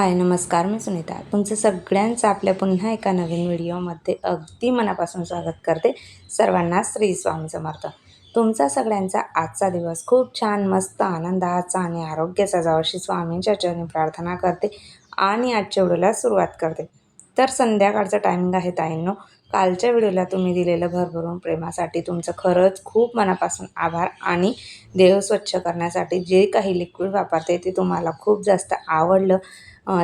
हाय नमस्कार, मी सुनीता. तुमचं सगळ्यांचं आपल्या पुन्हा एका नवीन व्हिडिओमध्ये अगदी मनापासून स्वागत करते. सर्वांना श्री स्वामी समर्थ. तुमचा सगळ्यांचा आजचा दिवस खूप छान, मस्त, आनंदाचा आणि आरोग्याचा जावो अशी स्वामींच्या चरणी प्रार्थना करते आणि आजच्या व्हिडिओला सुरुवात करते. तर संध्याकाळचं टायमिंग आहे ताईंनो. कालच्या व्हिडिओला तुम्ही दिलेलं भरभरून प्रेमासाठी तुमचं खरंच खूप मनापासून आभार. आणि देह स्वच्छ करण्यासाठी जे काही लिक्विड वापरते ते तुम्हाला खूप जास्त आवडलं.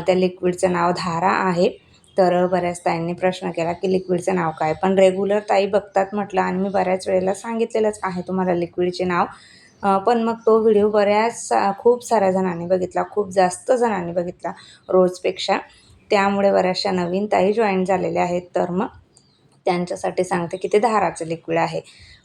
त्या लिक्विडचं नाव धारा आहे. तर बऱ्याच ताईंनी प्रश्न केला की लिक्विडचं नाव काय, पण रेग्युलर ताई बघतात म्हटलं आणि मी बऱ्याच वेळेला सांगितलेलंच आहे तुम्हाला लिक्विडचे नाव. पण मग तो व्हिडिओ खूप साऱ्या जणांनी बघितला, खूप जास्त जणांनी बघितला रोजपेक्षा. त्यामुळे बऱ्याचशा नवीन ताई जॉईन झालेल्या आहेत. तर मग त्यांच्यासाठी सांगते की ते धाराचं लिक्विड आहे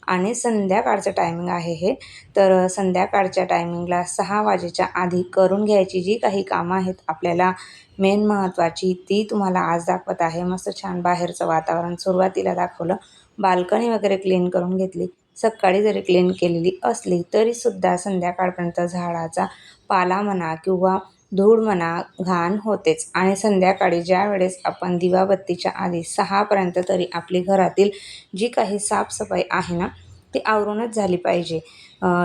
आणि संध्याकाळचं टायमिंग आहे हे. तर संध्याकाळच्या टायमिंगला 6 वाजेच्या आधी करून घ्यायची जी काही कामं आहेत आपल्याला मेन महत्त्वाची, ती तुम्हाला आज दाखवत आहे. मस्त छान बाहेरचं वातावरण सुरुवातीला दाखवलं, बाल्कनी वगैरे क्लीन करून घेतली. सकाळी जरी क्लीन केलेली असली तरीसुद्धा संध्याकाळपर्यंत झाडाचा पाला म्हणा किंवा धूळ म्हणा घाण होतेच. आणि संध्याकाळी ज्या वेळेस आपण दिवाबत्तीच्या आधी 6पर्यंत तरी आपली घरातील जी काही साफसफाई आहे ना ती आवरूनच झाली पाहिजे.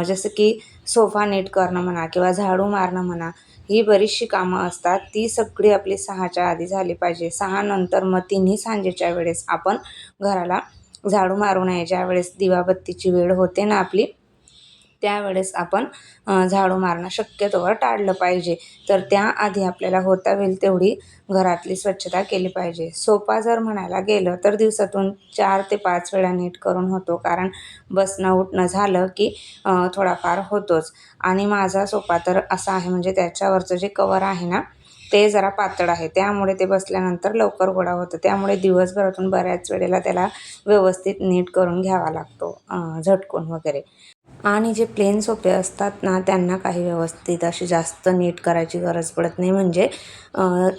जसं की सोफा नीट करणं म्हणा किंवा झाडू मारणं म्हणा, ही बरीचशी कामं असतात, ती सगळी आपली 6च्या आधी झाली पाहिजे. 6 नंतर मग तिन्ही सांजेच्या वेळेस आपण घराला झाडू मारू नये. ज्यावेळेस दिवाबत्तीची वेळ होते ना आपली, त्यावेळेस आपण झाडू मारणं शक्यतोवर टाळलं पाहिजे. तर त्याआधी आपल्याला होता होईल तेवढी घरातली स्वच्छता केली पाहिजे. सोफा जर म्हणायला गेलं तर दिवसातून 4 ते 5 वेळा नीट करून होतो, कारण बसणं उठणं झालं की थोडाफार होतोच. आणि माझा सोफा तर असा आहे, म्हणजे त्याच्यावरचं जे कवर आहे ना ते जरा पातळ आहे, त्यामुळे ते बसल्यानंतर लवकर गोळा होतं. त्यामुळे दिवसभरातून बऱ्याच वेळेला त्याला व्यवस्थित नीट करून घ्यावा लागतो, झटकून वगैरे. आणि जे प्लेन सोफे असतात ना त्यांना काही व्यवस्थित अशी जास्त नीट करायची गरज पडत नाही. म्हणजे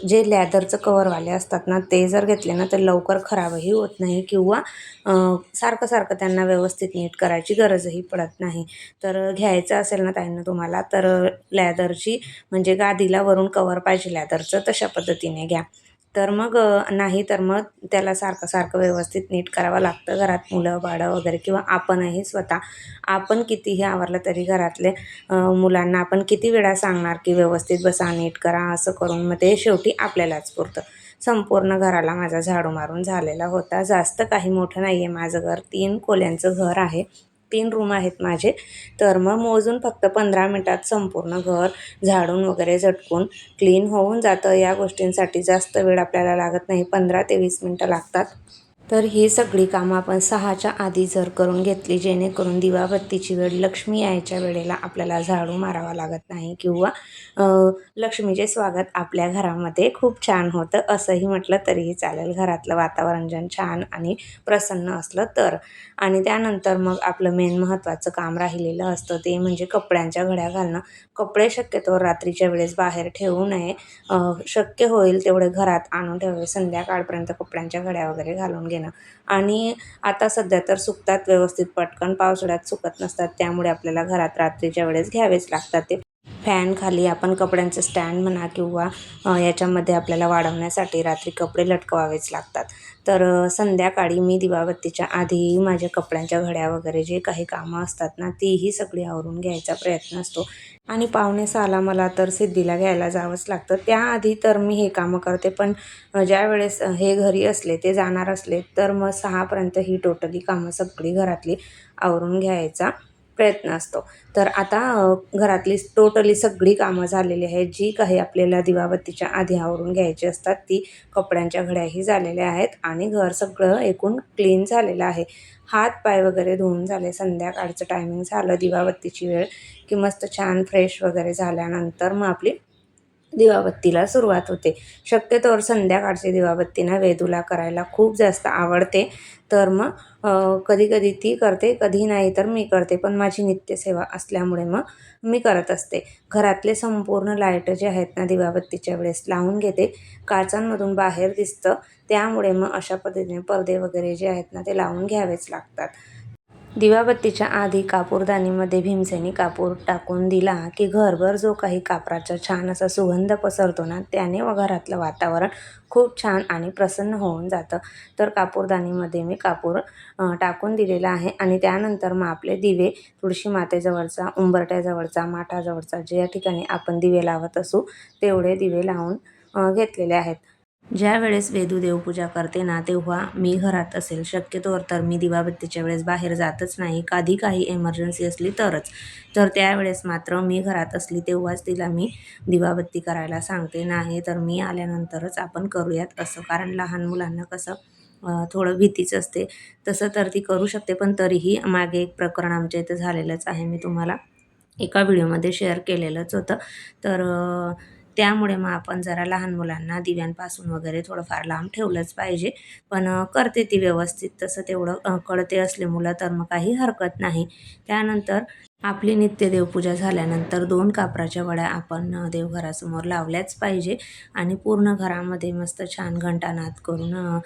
जे लॅदरचं कवरवाले असतात ना ते जर घेतले ना तर लवकर खराबही होत नाही किंवा सारखं सारखं त्यांना व्यवस्थित नीट करायची गरजही पडत नाही. तर घ्यायचं असेल ना ताईंना तुम्हाला, तर लॅदरची म्हणजे गादीला वरून कवर पाहिजे लॅदरचं, तशा पद्धतीने घ्या. तर मग नाही तर मग त्याला सारखं सारखं व्यवस्थित नीट करावं लागतं. घरात मुलं बाळं वगैरे किंवा आपणही स्वतः, आपण कितीही आवरलं तरी घरातले मुलांना आपण किती वेळा सांगणार की व्यवस्थित बसा, नीट करा, असं करून मग ते शेवटी आपल्यालाच पुरतं. संपूर्ण घराला माझा झाडू मारून झालेला होता. जास्त काही मोठं नाही आहे माझं घर, 3 खोल्यांचं घर आहे, 3 रूम आहेत माझे. तर मग मोजून फक्त 15 मिनटात संपूर्ण घर झाडून वगैरे झटकून क्लीन होऊन जातं. या गोष्टींसाठी जास्त वेळ आपल्याला लागत नाही, 15 ते 20 मिनटं लागतात. तर ही सगळी कामं आपण 6च्या आधी जर करून घेतली, जेणेकरून दिवाबत्तीची वेळ, लक्ष्मी यायच्या वेळेला आपल्याला झाडू मारावा लागत नाही किंवा लक्ष्मीचे स्वागत आपल्या घरामध्ये खूप छान होतं, असंही म्हटलं तरीही चालेल. घरातलं वातावरण जर छान आणि प्रसन्न असलं तर. आणि त्यानंतर मग आपलं मेन महत्त्वाचं काम राहिलेलं असतं, ते म्हणजे कपड्यांच्या घड्या घालणं. कपडे शक्यतो रात्रीच्या वेळेस बाहेर ठेवू नये, शक्य होईल तेवढे घरात आणून ठेवावे. संध्याकाळपर्यंत कपड्यांच्या घड्या वगैरे घालून घेणं. आणि आता सध्या तर सुकतात व्यवस्थित पटकन, पावसाळ्यात सुकत नसतात, त्यामुळे आपल्याला घरात रात्रीच्या वेळेस घ्यावेच लागतात ते. फॅन खाली आपण कपड्यांचं स्टँड म्हणा किंवा याच्यामध्ये आपल्याला वाढवण्यासाठी रात्री कपडे लटकवावेच लागतात. तर संध्याकाळी मी दिवाबत्तीच्या आधी माझ्या कपड्यांच्या घड्या वगैरे जे काही कामं असतात ना तीही सगळी आवरून घ्यायचा प्रयत्न असतो. आणि 5:45 मला तर सिद्धीला घ्यायला जावंच लागतं. त्याआधी तर मी हे कामं करते, पण ज्यावेळेस हे घरी असले, ते जाणार असले, तर मग 6पर्यंत ही टोटली कामं सगळी घरातली आवरून घ्यायचा प्रयत्न असतो. तर आता घरातली टोटली सगळी कामं झालेली आहेत. जी काही आपल्याला दिवाबत्तीच्या आधी आवरून घ्यायची असतात, ती कपड्यांच्या घड्याही झालेल्या आहेत आणि घर सगळं एकूण क्लीन झालेलं आहे. हात पाय वगैरे धुवून झाले. संध्याकाळचं टायमिंग झालं, दिवाबत्तीची वेळ, की मस्त छान फ्रेश वगैरे झाल्यानंतर मग आपली दिवाबत्तीला सुरुवात होते. शक्यतोवर संध्याकाळची दिवाबत्ती ना वेदूला करायला खूप जास्त आवडते. तर मग कधी-कधी ती करते, कधी नाही तर मी करते. पण माझी नित्यसेवा असल्यामुळे मग मी करत असते. घरातले संपूर्ण लाईट जे आहेत ना दिवाबत्तीच्या वेळेस लावून घेते. काचांमधून बाहेर दिसतं, त्यामुळे मग अशा पद्धतीने पडदे वगैरे जे आहेत ना ते लावून घ्यावेच लागतात. दिवाबत्तीच्या आधी कापूरदानीमध्ये भीमसेनी कापूर टाकून दिला की घरभर जो काही कापराचा छान असा सुगंध पसरतो ना, त्याने घरातलं वातावरण खूप छान आणि प्रसन्न होऊन जातं. तर कापूरदानीमध्ये मी कापूर टाकून दिलेला आहे आणि त्यानंतर मग आपले दिवे तुळशी मातेजवळचा, उंबरठ्याजवळचा, माठाजवळचा ज्या ठिकाणी आपण दिवे लावत असू तेवढे दिवे लावून घेतलेले आहेत. ज्यावेळेस वेदू देवपूजा करते ना, तेव्हा मी घरात असेल. शक्यतोवर तर मी दिवाबत्तीच्या वेळेस बाहेर जातच नाही. कधी काही एमर्जन्सी असली तरच. तर त्यावेळेस मात्र मी घरात असली तेव्हाच तिला मी दिवाबत्ती करायला सांगते. नाही तर मी आल्यानंतरच आपण करूयात असं. कारण लहान मुलांना कसं थोडं भीतीच असते. तसं तर ती करू शकते, पण तरीही मागे एक प्रकरण आमच्या इथं झालेलंच आहे. मी तुम्हाला एका व्हिडिओमध्ये शेअर केलेलंच होतं. तर त्यामुळे मग आपण जरा लहान मुलांना दिव्यांपासून वगैरे थोडंफार लांब ठेवलंच पाहिजे. पण करते ती व्यवस्थित. तसं तेवढं कळते असले मुलं तर मग काही हरकत नाही. त्यानंतर आपली नित्य देवपूजा झाल्यानंतर 2 कापराच्या वड्या आपण देवघरासमोर लावल्याच पाहिजे आणि पूर्ण घरामध्ये मस्त छान घंटानाद करून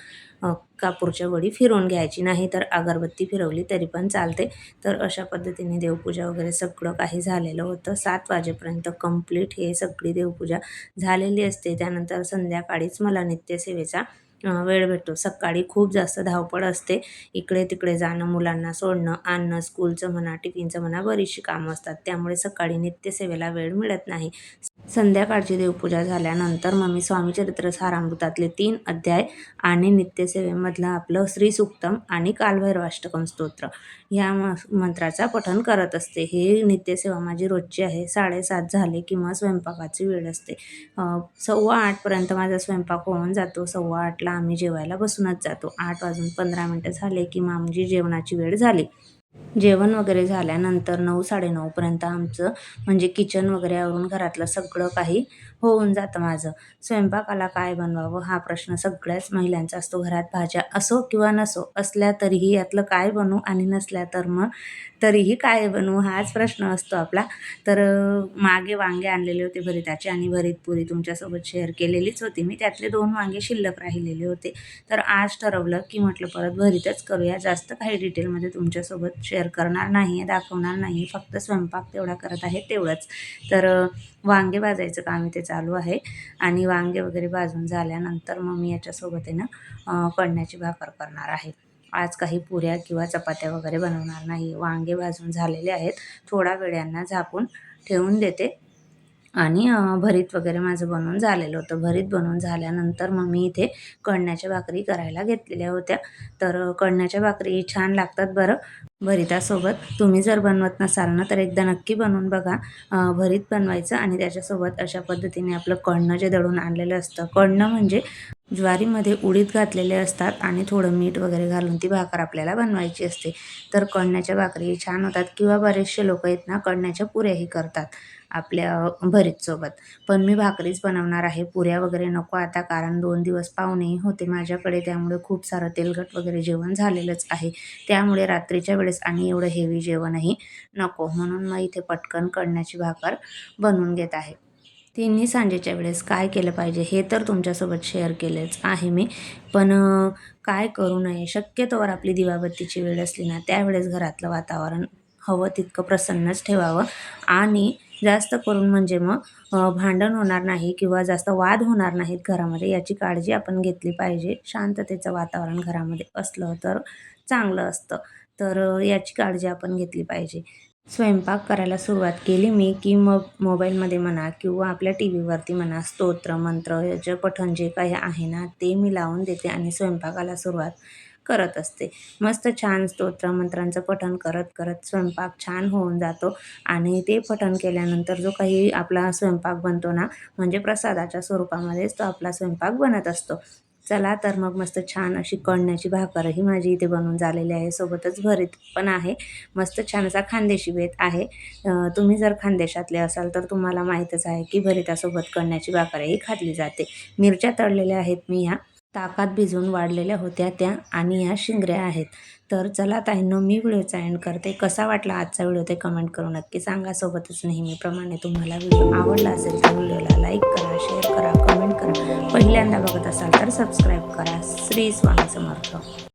कापूरच्या वडी फिरवून घ्यायची. नाही तर अगरबत्ती फिरवली तरी पण चालते. तर अशा पद्धतीने देवपूजा वगैरे सगळं काही झालेलं होतं. 7 वाजेपर्यंत कंप्लीट हे सगळी देवपूजा झालेली असते. त्यानंतर संध्याकाळीच मला नित्यसेवेचा वेळ भेटतो. सकाळी खूप जास्त धावपळ असते. इकडे-तिकडे जाणं, मुलांना सोडणं, आणणं, स्कूलचं म्हणा, टिफिनचं म्हणा, बरीचशी कामं असतात. त्यामुळे सकाळी नित्यसेवेला वेळ मिळत नाही. संध्याकाळची देवपूजा झाल्यानंतर मग मी स्वामीचरित्र सारामृतातले 3 अध्याय आणि नित्यसेवेमधलं आपलं श्रीसूक्तम आणि कालभैरवाष्टकम स्तोत्र ह्या मंत्राचा पठण करत असते. हे नित्यसेवा माझी रोजची आहे. 7:30 झाले की मग स्वयंपाकाची वेळ असते. 7:15 पर्यंत माझा स्वयंपाक होऊन जातो. 7:15ला आम्ही जेवायला बसूनच जातो. 8:15 झाले की मग आमची जेवणाची वेळ झाली. जेवण वगैरे झाल्यानंतर 9-9:30 पर्यंत आमचं म्हणजे किचन वगैरे आवरून घरातलं सगळं काही होऊन जातं माझं. स्वयंपाकाला काय बनवावं हा प्रश्न सगळ्याच महिलांचा असतो. घरात भाज्या असो किंवा नसो, असल्या तरीही यातलं काय बनवू आणि नसल्या तर मग तरीही काय बनवू हाच प्रश्न असतो आपला. तर मागे वांगे आणलेले होते भरिताचे आणि भरीत पुरी तुमच्यासोबत शेअर केलेलीच होती मी. त्यातले 2 वांगे शिल्लक राहिलेले होते. तर आज ठरवलं की म्हटलं परत भरीतच करूया. जास्त काही डिटेलमध्ये तुमच्यासोबत शेअर करणार नाही आहे, दाखवणार नाही. फक्त स्वयंपाक तेवढा करत आहे तेवढंच. तर वांगे भाजायचं काम इथे चालू आहे आणि वांगे वगैरे भाजून झाल्यानंतर मग मी याच्यासोबत आहे ना कणण्याची भाकर करणार आहे. आज काही पुऱ्या किंवा चपात्या वगैरे बनवणार नाही. वांगे भाजून झालेले आहेत. थोडा वेळ यांना झाकून ठेवून देते आणि भरीत वगैरे माझं बनवून झालेलं होतं. भरीत बनवून झाल्यानंतर मग मी इथे कणण्याच्या भाकरी करायला घेतलेल्या होत्या. तर कणण्याच्या भाकरी छान लागतात बरं भरितासोबत. तुम्ही जर बनवत नसाल ना तर एकदा नक्की बनवून बघा. भरीत बनवायचं आणि त्याच्यासोबत अशा पद्धतीने आपलं कणणं जे दळून आणलेलं असतं. कणणं म्हणजे ज्वारीमध्ये उडीद घातलेले असतात आणि थोडं मीठ वगैरे घालून ती भाकर आपल्याला बनवायची असते. तर कणण्याच्या भाकरी छान होतात किंवा बरेचसे लोक आहेत ना कणण्याच्या पुऱ्याही करतात आपल्या भरीतसोबत. पण मी भाकरीच बनवणार आहे. पुऱ्या वगैरे नको आता, कारण 2 दिवस पाहुणेही होते माझ्याकडे. त्यामुळे खूप सारं तेलकट वगैरे जेवण झालेलंच आहे. त्यामुळे रात्रीच्या वेळेस आणि एवढं हेवी जेवणही नको. म्हणून मग इथे पटकन कणण्याची भाकर बनवून घेत आहे. तिन्ही सांजेच्या वेळेस काय केलं पाहिजे हे तर तुमच्यासोबत शेअर केलेच आहे मी. पण काय करू नये, शक्यतोवर आपली दिवाबत्तीची वेळ असली ना त्यावेळेस घरातलं वातावरण हवं तितकं प्रसन्नच ठेवावं आणि जास्त करून म्हणजे मग भांडण होणार नाही किंवा जास्त वाद होणार नाहीत घरामध्ये याची काळजी आपण घेतली पाहिजे. शांततेचं वातावरण घरामध्ये असलं तर चांगलं असतं. तर याची काळजी आपण घेतली पाहिजे. स्वयंपाक करायला सुरुवात केली मी की मग मोबाईलमध्ये म्हणा किंवा आपल्या टी व्हीवरती म्हणा स्तोत्र, मंत्र याचं पठण जे काही आहे ना ते मी लावून देते आणि स्वयंपाकाला सुरुवात करत असते. मस्त छान स्तोत्र मंत्रांचं पठण करत करत स्वयंपाक छान होऊन जातो आणि ते पठण केल्यानंतर जो काही आपला स्वयंपाक बनतो ना म्हणजे प्रसादाच्या स्वरूपामध्येच तो आपला स्वयंपाक बनत असतो. चला तर मग मस्त छान अशी कणण्याची भाकरही माझी इथे बनवून झालेली आहे. सोबतच भरीत पण आहे. मस्त छान असा खानदेशी बेत आहे. तुम्ही जर खानदेशातले असाल तर तुम्हाला माहीतच आहे की भरितासोबत कणण्याची भाकरही खाल्ली जाते. मिरच्या तळलेल्या आहेत मी ह्या. ताकात भिजवून वाढलेल्या होत्या त्या आणि ह्या शिंगऱ्या आहेत. तर चला ताईंनो, मी व्हिडिओचा एंड करते. कसा वाटला आजचा व्हिडिओ ते कमेंट करून नक्की सांगा. सोबतच नेहमीप्रमाणे तुम्हाला व्हिडिओ आवडला असेल तर व्हिडिओला लाईक करा, शेअर करा, कमेंट करा. पहिल्यांदा बघत असाल तर सबस्क्राईब करा. श्री स्वामी समर्थ.